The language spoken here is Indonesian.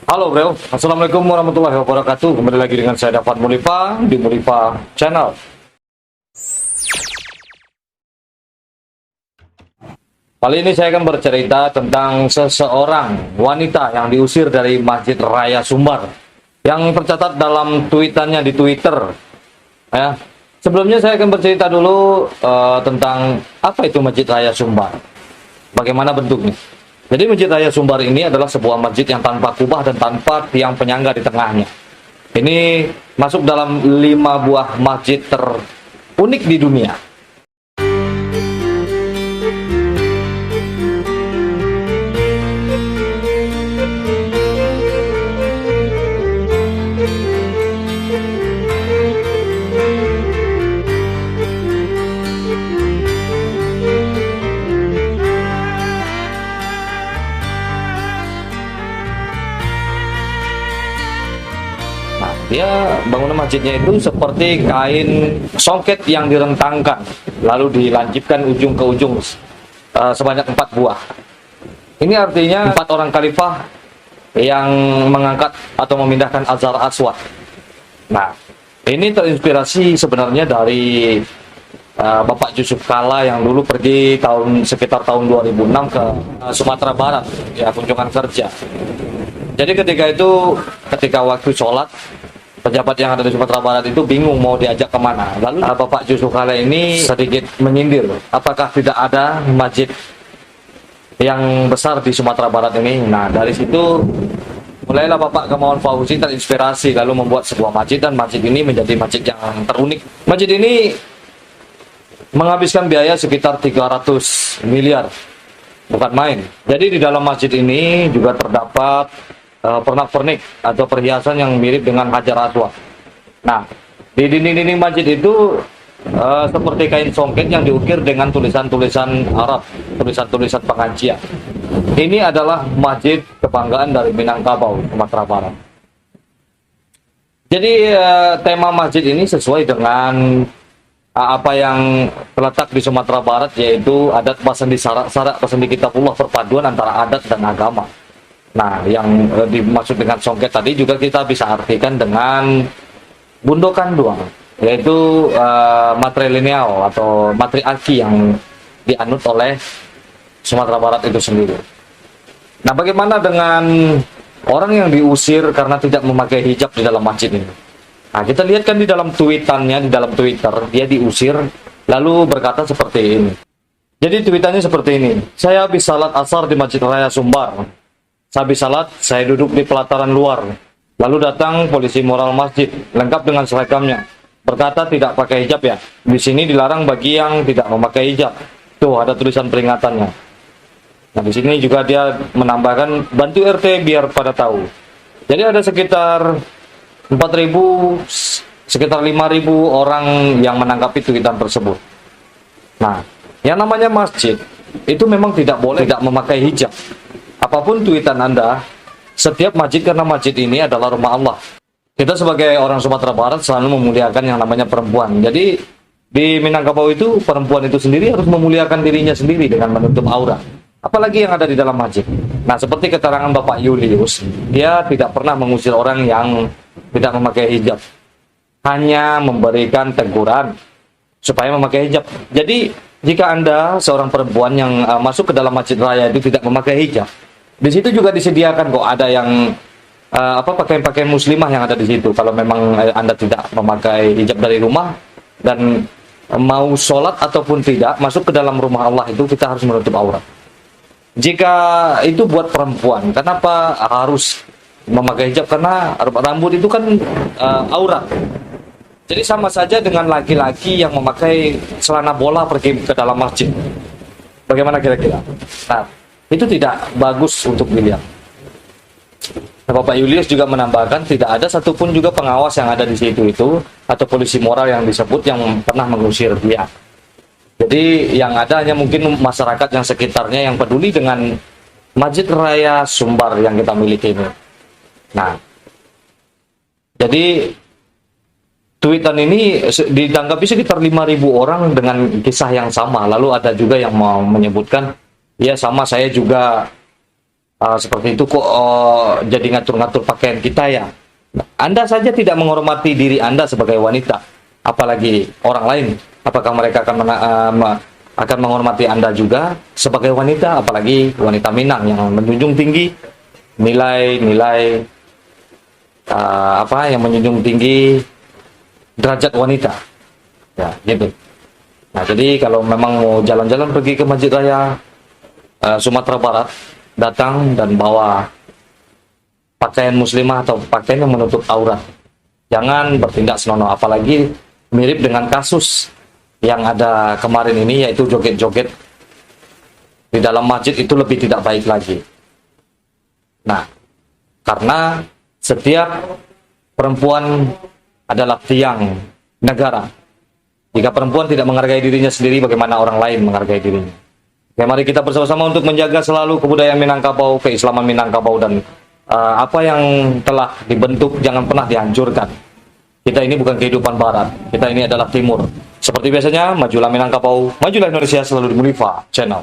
Halo bro, Assalamualaikum warahmatullahi wabarakatuh. Kembali lagi dengan saya Dafan Mulifa di Mulifa Channel. Kali ini saya akan bercerita tentang seseorang wanita yang diusir dari Masjid Raya Sumbar yang tercatat dalam tweetannya di Twitter. Ya, sebelumnya saya akan bercerita dulu tentang apa itu Masjid Raya Sumbar, bagaimana bentuknya. Jadi Masjid Raya Sumbar ini adalah sebuah masjid yang tanpa kubah dan tanpa tiang penyangga di tengahnya. Ini masuk dalam 5 buah masjid terunik di dunia. Dia bangunan masjidnya itu seperti kain songket yang direntangkan, lalu dilancipkan ujung ke ujung sebanyak 4 buah. Ini artinya 4 orang khalifah yang mengangkat atau memindahkan Azhar Aswad. Nah, ini terinspirasi sebenarnya dari Bapak Yusuf Kalla yang dulu pergi sekitar tahun 2006 ke Sumatera Barat, ya, kunjungan kerja. Jadi ketika waktu sholat, pejabat yang ada di Sumatera Barat itu bingung mau diajak kemana. Lalu Bapak Yusuf Kalla ini sedikit menyindir, apakah tidak ada masjid yang besar di Sumatera Barat ini. Nah, dari situ mulailah Bapak Gamawan Fauzi terinspirasi lalu membuat sebuah masjid, dan masjid ini menjadi masjid yang terunik. Masjid ini menghabiskan biaya sekitar 300 miliar, bukan main. Jadi di dalam masjid ini juga terdapat pernak-pernik atau perhiasan yang mirip dengan Hajar Aswad. Nah, di dinding-dinding masjid itu seperti kain songket yang diukir dengan tulisan-tulisan Arab, tulisan-tulisan pengajian. Ini adalah masjid kebanggaan dari Minangkabau, Sumatera Barat. Jadi tema masjid ini sesuai dengan apa yang terletak di Sumatera Barat, yaitu adat pasandi sarak pasandi kitabullah, perpaduan antara adat dan agama. Nah, yang dimaksud dengan songket tadi juga kita bisa artikan dengan bundokan doang, yaitu matrilineal atau matriarki yang dianut oleh Sumatera Barat itu sendiri. Nah, bagaimana dengan orang yang diusir karena tidak memakai hijab di dalam masjid ini? Nah, kita lihat kan di dalam tweetannya, di dalam Twitter, dia diusir lalu berkata seperti ini. Jadi tweetannya seperti ini: saya habis salat asar di Masjid Raya Sumbar. Sehabis salat, saya duduk di pelataran luar. Lalu datang polisi moral masjid, lengkap dengan seragamnya. Berkata tidak pakai hijab ya. Di sini dilarang bagi yang tidak memakai hijab. Tuh, ada tulisan peringatannya. Nah, di sini juga dia menambahkan bantu RT biar pada tahu. Jadi ada sekitar 5.000 orang yang menanggapi tweetan tersebut. Nah, yang namanya masjid itu memang tidak boleh tidak memakai hijab. Apapun tweetan Anda, setiap masjid, karena masjid ini adalah rumah Allah. Kita sebagai orang Sumatera Barat selalu memuliakan yang namanya perempuan. Jadi di Minangkabau itu, perempuan itu sendiri harus memuliakan dirinya sendiri dengan menutup aurat. Apalagi yang ada di dalam masjid. Nah, seperti keterangan Bapak Julius, dia tidak pernah mengusir orang yang tidak memakai hijab. Hanya memberikan teguran supaya memakai hijab. Jadi jika Anda seorang perempuan yang masuk ke dalam masjid raya itu tidak memakai hijab, di situ juga disediakan kok ada yang pakaian-pakaian muslimah yang ada di situ. Kalau memang Anda tidak memakai hijab dari rumah dan mau sholat ataupun tidak masuk ke dalam rumah Allah, itu kita harus menutup aurat. Jika itu buat perempuan, kenapa harus memakai hijab? Karena rambut itu kan aurat. Jadi sama saja dengan laki-laki yang memakai celana bola pergi ke dalam masjid. Bagaimana kira-kira? Nah, itu tidak bagus untuk dilihat. Bapak Julius juga menambahkan tidak ada satupun juga pengawas yang ada di situ itu atau polisi moral yang disebut yang pernah mengusir dia. Jadi yang ada hanya mungkin masyarakat yang sekitarnya yang peduli dengan Masjid Raya Sumbar yang kita miliki ini. Nah, jadi tweetan ini ditanggapi sekitar 5.000 orang dengan kisah yang sama. Lalu ada juga yang mau menyebutkan, ya sama, saya juga seperti itu kok jadi ngatur-ngatur pakaian kita ya. Anda saja tidak menghormati diri Anda sebagai wanita, apalagi orang lain. Apakah mereka akan menghormati Anda juga sebagai wanita, apalagi wanita Minang yang menjunjung tinggi nilai-nilai yang menjunjung tinggi derajat wanita. Ya, gitu. Nah, jadi kalau memang mau jalan-jalan pergi ke Masjid Raya Sumatera Barat, datang dan bawa pakaian muslimah atau pakaian yang menutup aurat. Jangan bertindak senonoh, apalagi mirip dengan kasus yang ada kemarin ini, yaitu joget-joget di dalam masjid. Itu lebih tidak baik lagi. Nah, karena setiap perempuan adalah tiang negara. Jika perempuan tidak menghargai dirinya sendiri, bagaimana orang lain menghargai dirinya? Oke, mari kita bersama-sama untuk menjaga selalu kebudayaan Minangkabau, keislaman Minangkabau, dan apa yang telah dibentuk jangan pernah dihancurkan. Kita ini bukan kehidupan barat, kita ini adalah timur. Seperti biasanya, majulah Minangkabau, majulah Indonesia, selalu di Mulifa Channel.